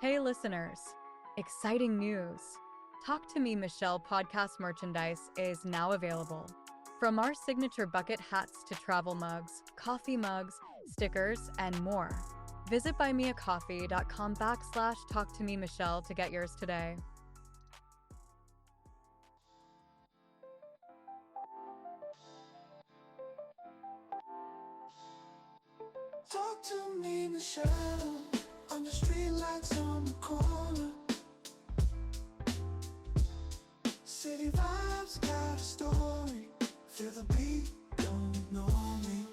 Hey listeners, exciting news. Talk to Me Michele podcast merchandise is now available. From our signature bucket hats to travel mugs, coffee mugs, stickers, and more. Visit buymeacoffee.com/talktomemichele to get yours today. Talk to me, Michele. On the street lights on the corner. City vibes got a story. Feel the beat, don't ignore me.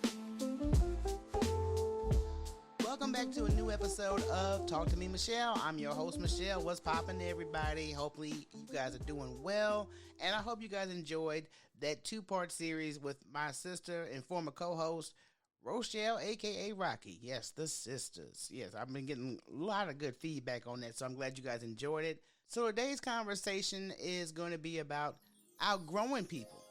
Welcome back to a new episode of Talk to Me, Michele. I'm your host, Michele. What's poppin', everybody? Hopefully you guys are doing well, and I hope you guys enjoyed that two-part series with my sister and former co-host, Rochelle, a.k.a. Rocky. Yes, the sisters. Yes, I've been getting a lot of good feedback on that, so I'm glad you guys enjoyed it. So today's conversation is going to be about outgrowing people.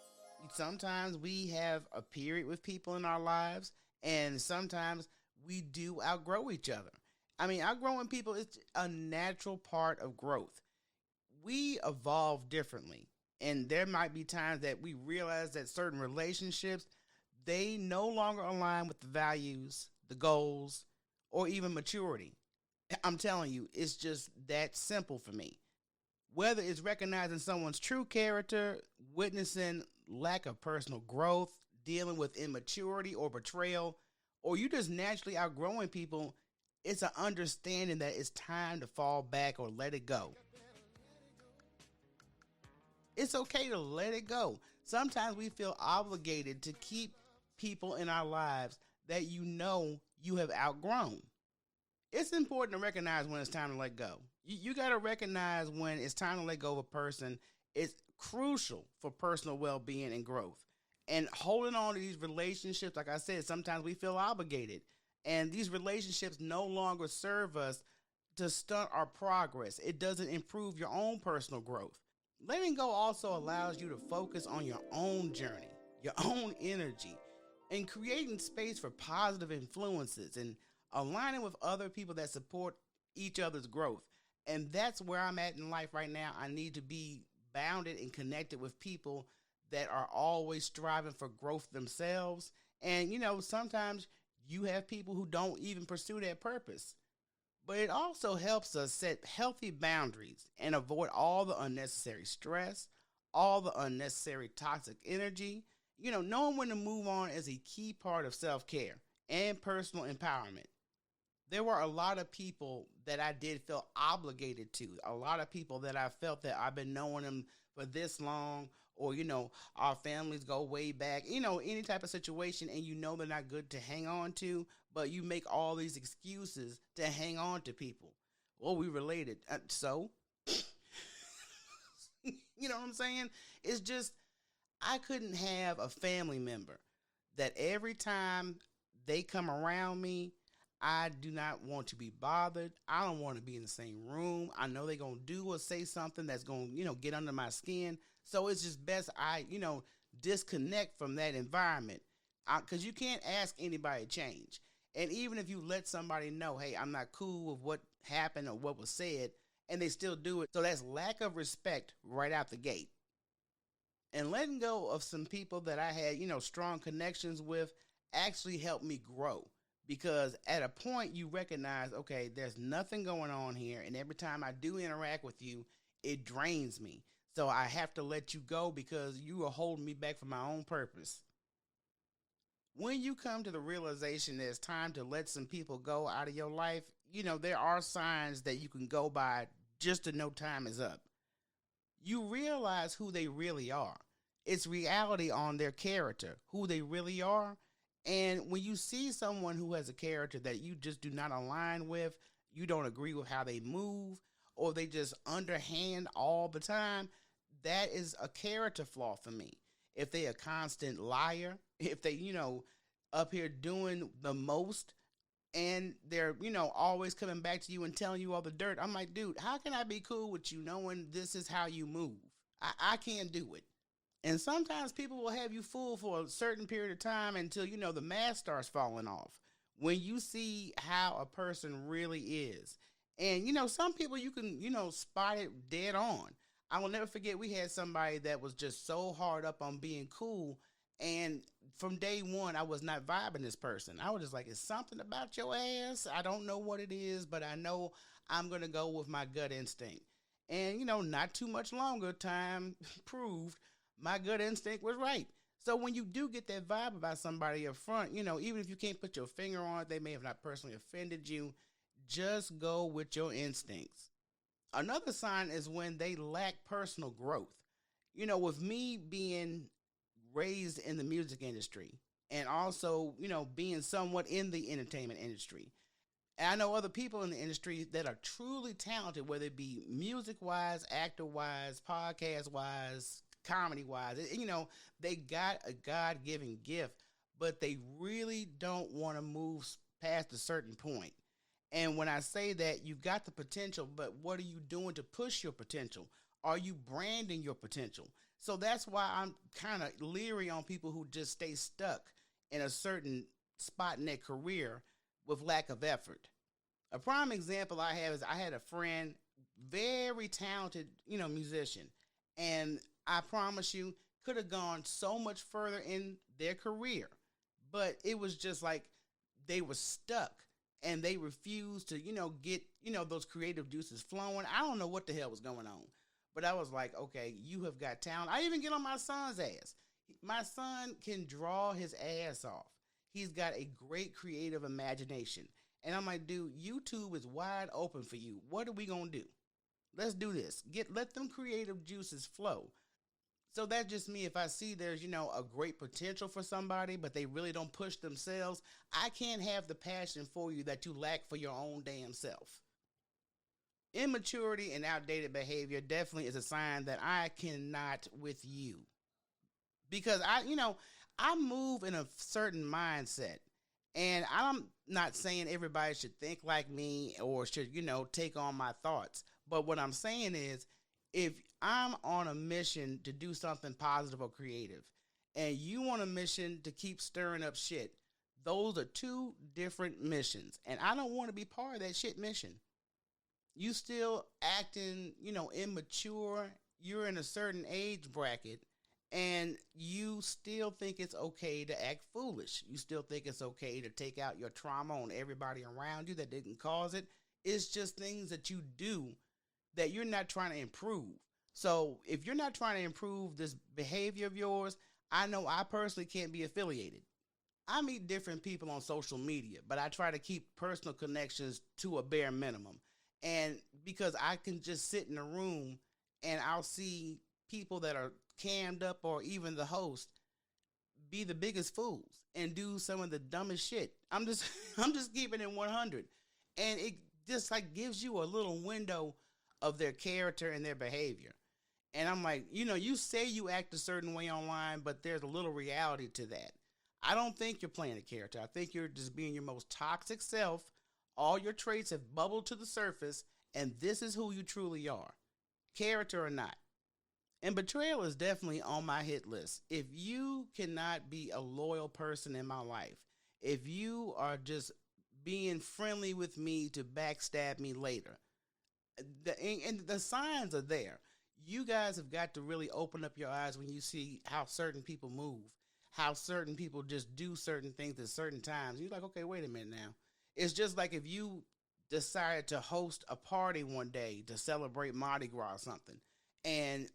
Sometimes we have a period with people in our lives, and sometimes we do outgrow each other. I mean, outgrowing people is a natural part of growth. We evolve differently, and there might be times that we realize that certain relationships, they no longer align with the values, the goals, or even maturity. I'm telling you, it's just that simple for me. Whether it's recognizing someone's true character, witnessing lack of personal growth, dealing with immaturity or betrayal, or you just naturally outgrowing people, it's an understanding that it's time to fall back or let it go. It's okay to let it go. Sometimes we feel obligated to keep people in our lives that you have outgrown. It's important to recognize when it's time to let go. You got to recognize when it's time to let go of a person. It's crucial for personal well-being and growth. And holding on to these relationships, like I said, sometimes we feel obligated. And these relationships no longer serve us to stunt our progress. It doesn't improve your own personal growth. Letting go also allows you to focus on your own journey, your own energy, and creating space for positive influences and aligning with other people that support each other's growth. And that's where I'm at in life right now. I need to be bounded and connected with people that are always striving for growth themselves. And, sometimes you have people who don't even pursue that purpose. But it also helps us set healthy boundaries and avoid all the unnecessary stress, all the unnecessary toxic energy. Knowing when to move on is a key part of self-care and personal empowerment. There were a lot of people that I did feel obligated to, a lot of people that I felt that I've been knowing them for this long, or, our families go way back, any type of situation, and they're not good to hang on to, but you make all these excuses to hang on to people. Well, we related. So, you know what I'm saying? It's just, I couldn't have a family member that every time they come around me, I do not want to be bothered. I don't want to be in the same room. I know they're going to do or say something that's going to, get under my skin. So it's just best I, disconnect from that environment. Because you can't ask anybody to change. And even if you let somebody know, hey, I'm not cool with what happened or what was said, and they still do it. So that's lack of respect right out the gate. And letting go of some people that I had, strong connections with actually helped me grow. Because at a point you recognize, okay, there's nothing going on here. And every time I do interact with you, it drains me. So I have to let you go because you are holding me back from my own purpose. When you come to the realization that it's time to let some people go out of your life, there are signs that you can go by just to know time is up. You realize who they really are. It's reality on their character, who they really are. And when you see someone who has a character that you just do not align with, you don't agree with how they move, or they just underhand all the time, that is a character flaw for me. If they a constant liar, if they, up here doing the most, and they're, always coming back to you and telling you all the dirt, I'm like, dude, how can I be cool with you knowing this is how you move? I can't do it. And sometimes people will have you fooled for a certain period of time until, the mask starts falling off. When you see how a person really is And some people you can spot it dead on. I will never forget we had somebody that was just so hard up on being cool, and from day one I was not vibing this person. I was just like, it's something about your ass. I don't know what it is, but I know I'm gonna go with my gut instinct. And not too much longer, time proved my gut instinct was right. So when you do get that vibe about somebody up front, even if you can't put your finger on it, they may have not personally offended you, just go with your instincts. Another sign is when they lack personal growth. With me being raised in the music industry and also, being somewhat in the entertainment industry, and I know other people in the industry that are truly talented, whether it be music wise, actor wise, podcast wise, comedy wise. They got a God given gift, but they really don't want to move past a certain point. And when I say that, you've got the potential, but what are you doing to push your potential? Are you branding your potential? So that's why I'm kind of leery on people who just stay stuck in a certain spot in their career with lack of effort. A prime example I have is I had a friend, very talented, musician, and I promise you could have gone so much further in their career, but it was just like they were stuck and they refused to, get, those creative juices flowing. I don't know what the hell was going on, but I was like, okay, you have got talent. I even get on my son's ass. My son can draw his ass off. He's got a great creative imagination. And I'm like, dude, YouTube is wide open for you. What are we going to do? Let's do this. Let them creative juices flow. So that's just me. If I see there's, a great potential for somebody, but they really don't push themselves, I can't have the passion for you that you lack for your own damn self. Immaturity and outdated behavior definitely is a sign that I cannot with you. Because I move in a certain mindset. And I'm not saying everybody should think like me or should, take on my thoughts. But what I'm saying is, if I'm on a mission to do something positive or creative, and you on a mission to keep stirring up shit, those are two different missions. And I don't want to be part of that shit mission. You still acting, immature. You're in a certain age bracket. And you still think it's okay to act foolish. You still think it's okay to take out your trauma on everybody around you that didn't cause it. It's just things that you do that you're not trying to improve. So if you're not trying to improve this behavior of yours, I know I personally can't be affiliated. I meet different people on social media, but I try to keep personal connections to a bare minimum. And because I can just sit in a room and I'll see people that are cammed up or even the host be the biggest fools and do some of the dumbest shit. I'm just I'm just keeping it 100. And it just like gives you a little window of their character and their behavior. And I'm like, you say you act a certain way online, but there's a little reality to that. I don't think you're playing a character. I think you're just being your most toxic self. All your traits have bubbled to the surface, and this is who you truly are, character or not. And betrayal is definitely on my hit list. If you cannot be a loyal person in my life, if you are just being friendly with me to backstab me later, and the signs are there. You guys have got to really open up your eyes when you see how certain people move, how certain people just do certain things at certain times. You're like, okay, wait a minute now. It's just like if you decided to host a party one day to celebrate Mardi Gras or something, and,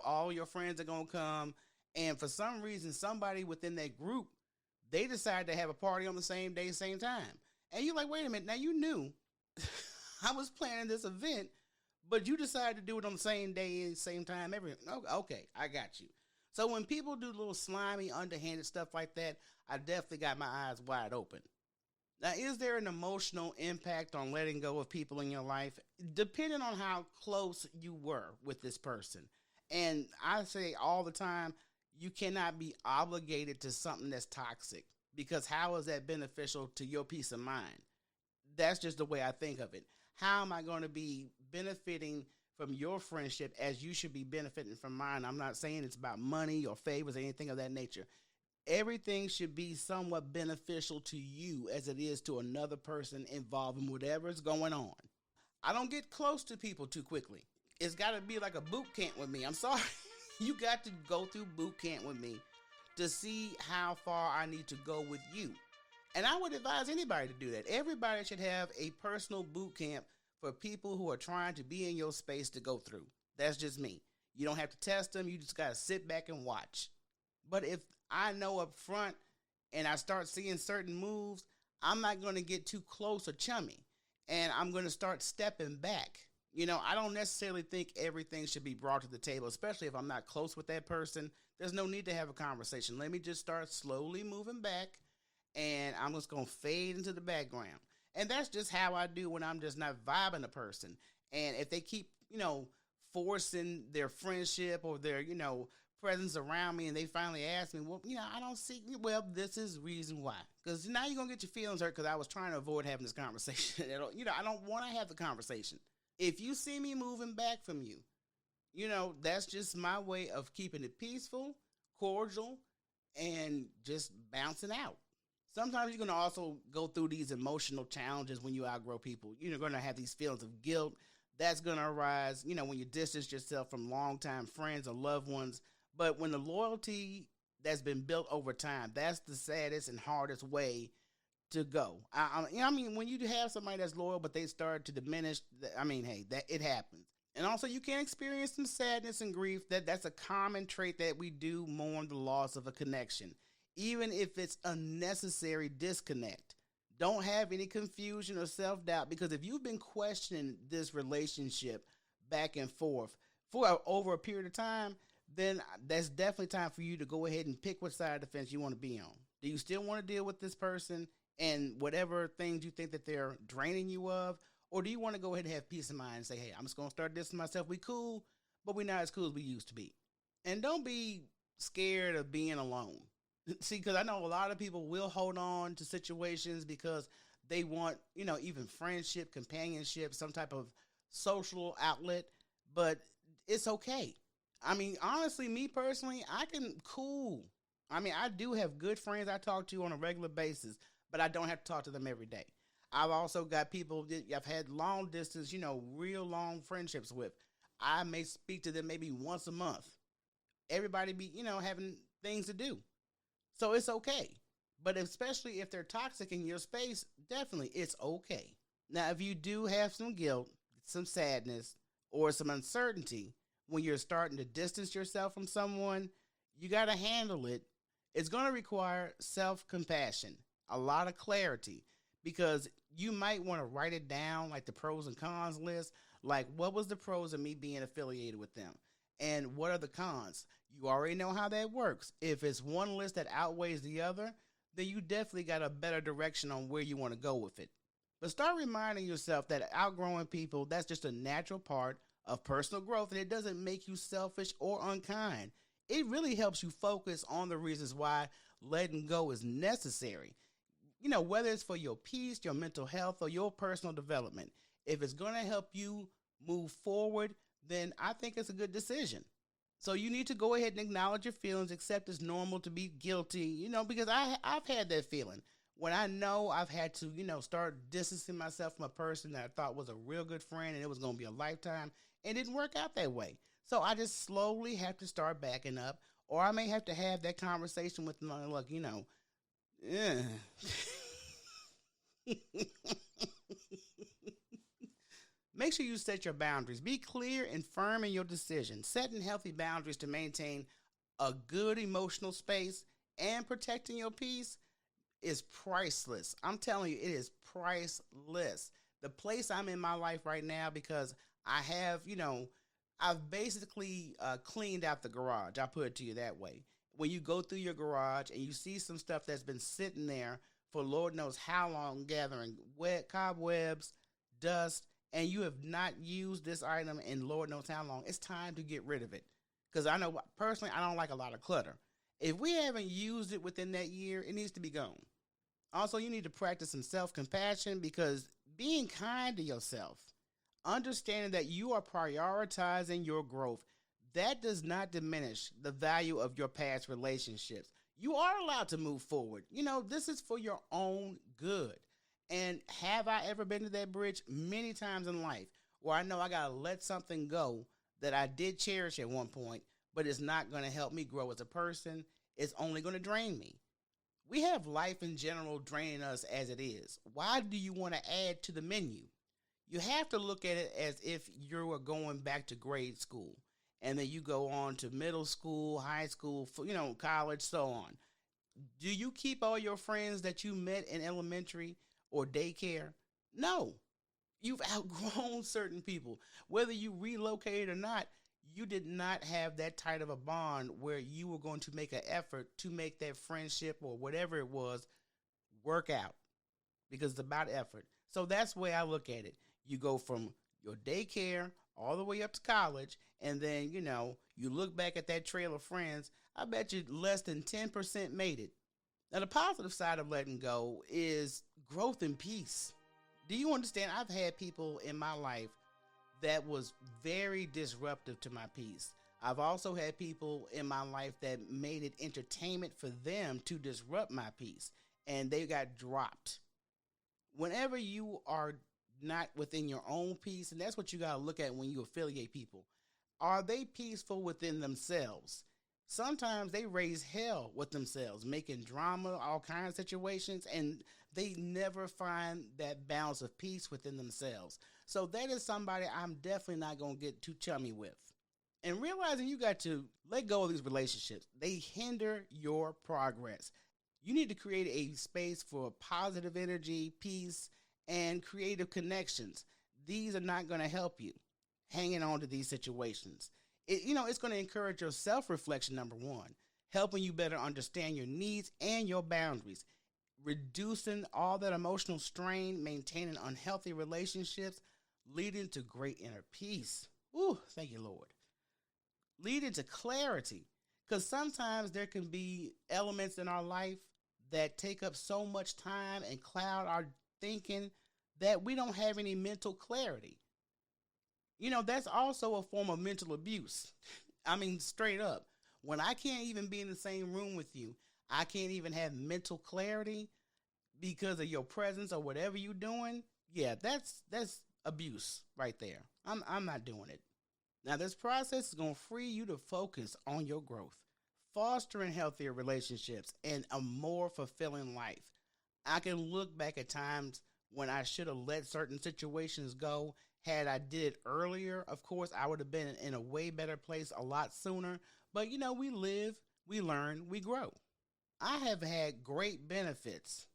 all your friends are going to come, and for some reason, somebody within that group, they decide to have a party on the same day, same time. And you're like, wait a minute, now you knew I was planning this event, but you decided to do it on the same day, same time, everything. Okay, I got you. So when people do little slimy, underhanded stuff like that, I definitely got my eyes wide open. Now, is there an emotional impact on letting go of people in your life? Depending on how close you were with this person. And I say all the time, you cannot be obligated to something that's toxic, because how is that beneficial to your peace of mind? That's just the way I think of it. How am I going to be benefiting from your friendship as you should be benefiting from mine? I'm not saying it's about money or favors or anything of that nature. Everything should be somewhat beneficial to you as it is to another person involved in whatever is going on. I don't get close to people too quickly. It's got to be like a boot camp with me. I'm sorry. You got to go through boot camp with me to see how far I need to go with you. And I would advise anybody to do that. Everybody should have a personal boot camp for people who are trying to be in your space to go through. That's just me. You don't have to test them. You just got to sit back and watch. But if I know up front and I start seeing certain moves, I'm not going to get too close or chummy. And I'm going to start stepping back. I don't necessarily think everything should be brought to the table, especially if I'm not close with that person. There's no need to have a conversation. Let me just start slowly moving back, and I'm just going to fade into the background. And that's just how I do when I'm just not vibing a person. And if they keep, forcing their friendship or their, presence around me, and they finally ask me, well, I don't see, well, this is reason why. Because now you're going to get your feelings hurt because I was trying to avoid having this conversation. I don't want to have the conversation. If you see me moving back from you, that's just my way of keeping it peaceful, cordial, and just bouncing out. Sometimes you're going to also go through these emotional challenges when you outgrow people. You're going to have these feelings of guilt. That's going to arise, when you distance yourself from longtime friends or loved ones. But when the loyalty that's been built over time, that's the saddest and hardest way to go. When you have somebody that's loyal, but they start to diminish, hey, that it happens. And also, you can experience some sadness and grief. That's a common trait that we do mourn the loss of a connection, even if it's unnecessary disconnect. Don't have any confusion or self-doubt, because if you've been questioning this relationship back and forth for over a period of time, then that's definitely time for you to go ahead and pick what side of the fence you want to be on. Do you still want to deal with this person and whatever things you think that they're draining you of? Or do you want to go ahead and have peace of mind and say, hey, I'm just going to start distancing myself. We cool, but we're not as cool as we used to be. And don't be scared of being alone. See, because I know a lot of people will hold on to situations because they want, even friendship, companionship, some type of social outlet, but it's okay. Honestly, me personally, I can cool. I do have good friends I talk to on a regular basis, but I don't have to talk to them every day. I've also got people that I've had long distance, real long friendships with. I may speak to them maybe once a month. Everybody be, having things to do. So it's okay. But especially if they're toxic in your space, definitely it's okay. Now, if you do have some guilt, some sadness, or some uncertainty when you're starting to distance yourself from someone, you got to handle it. It's going to require self-compassion, a lot of clarity, because you might want to write it down, like the pros and cons list. Like, what was the pros of me being affiliated with them? And what are the cons? You already know how that works. If it's one list that outweighs the other, then you definitely got a better direction on where you want to go with it. But start reminding yourself that outgrowing people, that's just a natural part of personal growth, and it doesn't make you selfish or unkind. It really helps you focus on the reasons why letting go is necessary. Whether it's for your peace, your mental health, or your personal development. If it's going to help you move forward, then I think it's a good decision. So you need to go ahead and acknowledge your feelings, accept it's normal to be guilty, because I've had that feeling. When I know I've had to, start distancing myself from a person that I thought was a real good friend and it was going to be a lifetime, it didn't work out that way. So I just slowly have to start backing up, or I may have to have that conversation with them, look, Make sure you set your boundaries. Be clear and firm in your decisions. Setting healthy boundaries to maintain a good emotional space and protecting your peace is priceless. I'm telling you, it is priceless. The place I'm in my life right now, because I have, I've basically cleaned out the garage. I put it to you that way. When you go through your garage and you see some stuff that's been sitting there for Lord knows how long, gathering wet cobwebs, dust, and you have not used this item in Lord knows how long, it's time to get rid of it. Because I know, personally, I don't like a lot of clutter. If we haven't used it within that year, it needs to be gone. Also, you need to practice some self-compassion, because being kind to yourself, understanding that you are prioritizing your growth, that does not diminish the value of your past relationships. You are allowed to move forward. This is for your own good. And have I ever been to that bridge? Many times in life where I know I got to let something go that I did cherish at one point, but it's not going to help me grow as a person. It's only going to drain me. We have life in general draining us as it is. Why do you want to add to the menu? You have to look at it as if you are going back to grade school and then you go on to middle school, high school, college, so on. Do you keep all your friends that you met in elementary or daycare? No. You've outgrown certain people. Whether you relocated or not, you did not have that tight of a bond where you were going to make an effort to make that friendship or whatever it was work out, because it's about effort. So that's the way I look at it. You go from your daycare all the way up to college, and then, you look back at that trail of friends. I bet you less than 10% made it. Now, the positive side of letting go is growth and peace. Do you understand? I've had people in my life that was very disruptive to my peace. I've also had people in my life that made it entertainment for them to disrupt my peace, and they got dropped. Whenever you are not within your own peace, and that's what you got to look at when you affiliate people. Are they peaceful within themselves? Sometimes they raise hell with themselves, making drama, all kinds of situations, and they never find that balance of peace within themselves. So that is somebody I'm definitely not going to get too chummy with. And realizing you got to let go of these relationships, they hinder your progress. You need to create a space for positive energy, peace, and creative connections. These are not going to help you hanging on to these situations. It's going to encourage your self-reflection, number one, helping you better understand your needs and your boundaries, reducing all that emotional strain, maintaining unhealthy relationships, leading to great inner peace. Ooh, thank you, Lord. Leading to clarity, because sometimes there can be elements in our life that take up so much time and cloud our thinking that we don't have any mental clarity. That's also a form of mental abuse. I mean, straight up. When I can't even be in the same room with you, I can't even have mental clarity because of your presence or whatever you're doing. Yeah, that's abuse right there. I'm not doing it. Now, this process is going to free you to focus on your growth, fostering healthier relationships and a more fulfilling life. I can look back at times when I should have let certain situations go. Had I did it earlier, of course, I would have been in a way better place a lot sooner. But, we live, we learn, we grow. I have had great benefits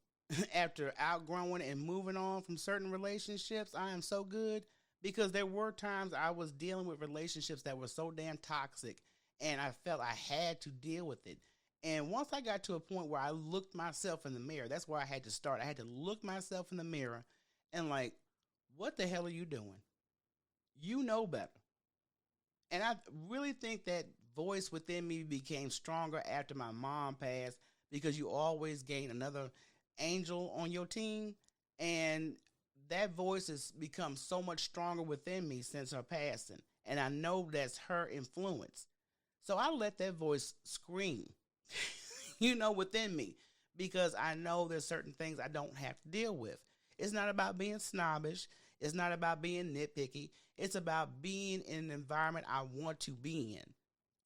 after outgrowing and moving on from certain relationships. I am so good because there were times I was dealing with relationships that were so damn toxic and I felt I had to deal with it. And once I got to a point where I looked myself in the mirror, that's where I had to start. I had to look myself in the mirror and what the hell are you doing? You know better. And I really think that voice within me became stronger after my mom passed, because you always gain another angel on your team. And that voice has become so much stronger within me since her passing. And I know that's her influence. So I let that voice scream, within me, because I know there's certain things I don't have to deal with. It's not about being snobbish. It's not about being nitpicky. It's about being in an environment I want to be in.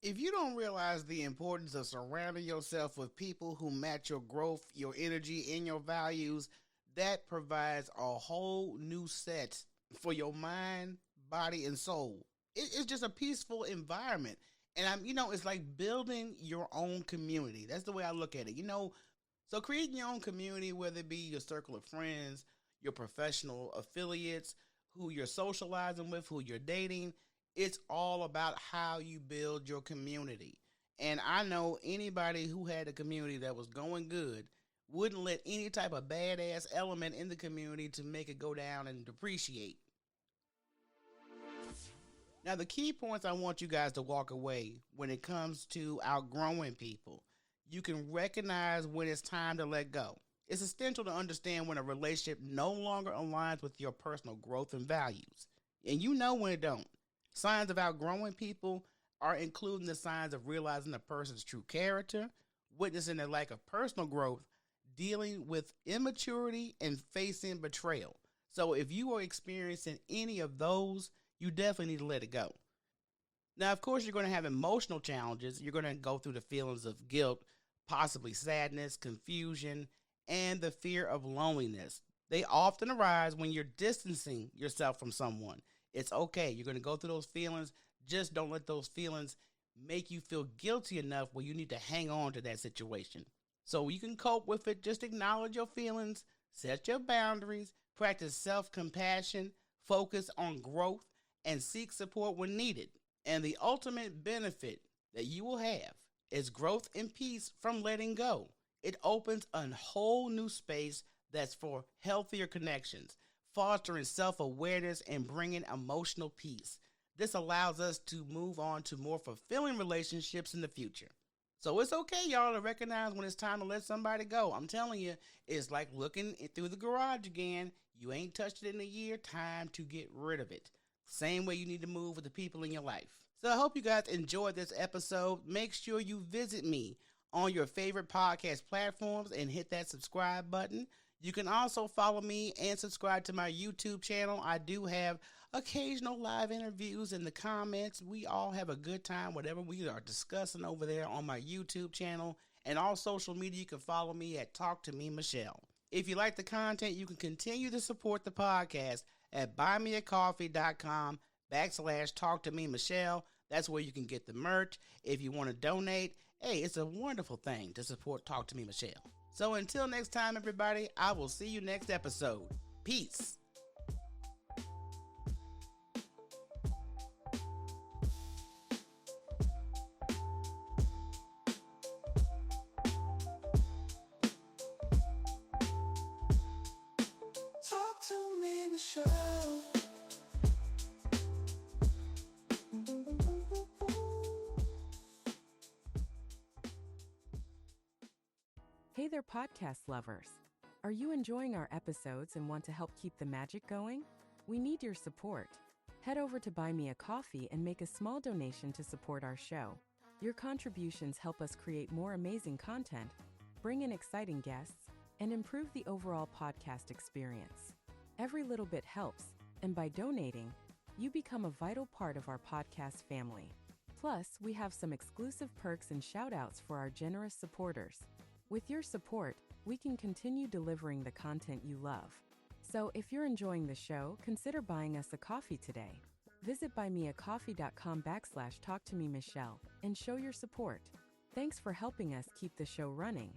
If you don't realize the importance of surrounding yourself with people who match your growth, your energy, and your values, that provides a whole new set for your mind, body, and soul. It's just a peaceful environment. And it's like building your own community. That's the way I look at it. So creating your own community, whether it be your circle of friends, your professional affiliates, who you're socializing with, who you're dating, it's all about how you build your community. And I know anybody who had a community that was going good wouldn't let any type of badass element in the community to make it go down and depreciate. Now, the key points I want you guys to walk away when it comes to outgrowing people. You can recognize when it's time to let go. It's essential to understand when a relationship no longer aligns with your personal growth and values. And when it don't. Signs of outgrowing people are including the signs of realizing a person's true character, witnessing their lack of personal growth, dealing with immaturity and facing betrayal. So if you are experiencing any of those, you definitely need to let it go. Now, of course, you're going to have emotional challenges. You're going to go through the feelings of guilt, possibly sadness, confusion, and the fear of loneliness. They often arise when you're distancing yourself from someone. It's okay. You're going to go through those feelings. Just don't let those feelings make you feel guilty enough where you need to hang on to that situation. So you can cope with it. Just acknowledge your feelings, set your boundaries, practice self-compassion, focus on growth, and seek support when needed. And the ultimate benefit that you will have is growth and peace from letting go. It opens a whole new space that's for healthier connections, fostering self-awareness and bringing emotional peace. This allows us to move on to more fulfilling relationships in the future. So it's okay, y'all, to recognize when it's time to let somebody go. I'm telling you, it's like looking through the garage again. You ain't touched it in a year. Time to get rid of it. Same way you need to move with the people in your life. So I hope you guys enjoyed this episode. Make sure you visit me on your favorite podcast platforms and hit that subscribe button. You can also follow me and subscribe to my YouTube channel. I do have occasional live interviews in the comments. We all have a good time, whatever we are discussing over there on my YouTube channel. And all social media, you can follow me at Talk to Me Michele. If you like the content, you can continue to support the podcast at buymeacoffee.com/Talk to Me Michele. That's where you can get the merch. If you want to donate, hey, it's a wonderful thing to support Talk to Me Michele. So until next time, everybody, I will see you next episode. Peace. Talk to me, Michele. Hey there, podcast lovers. Are you enjoying our episodes and want to help keep the magic going? We need your support. Head over to Buy Me a Coffee and make a small donation to support our show. Your contributions help us create more amazing content, bring in exciting guests, and improve the overall podcast experience. Every little bit helps, and by donating, you become a vital part of our podcast family. Plus, we have some exclusive perks and shout-outs for our generous supporters. With your support, we can continue delivering the content you love. So if you're enjoying the show, consider buying us a coffee today. Visit buymeacoffee.com/Talk to Me Michele and show your support. Thanks for helping us keep the show running.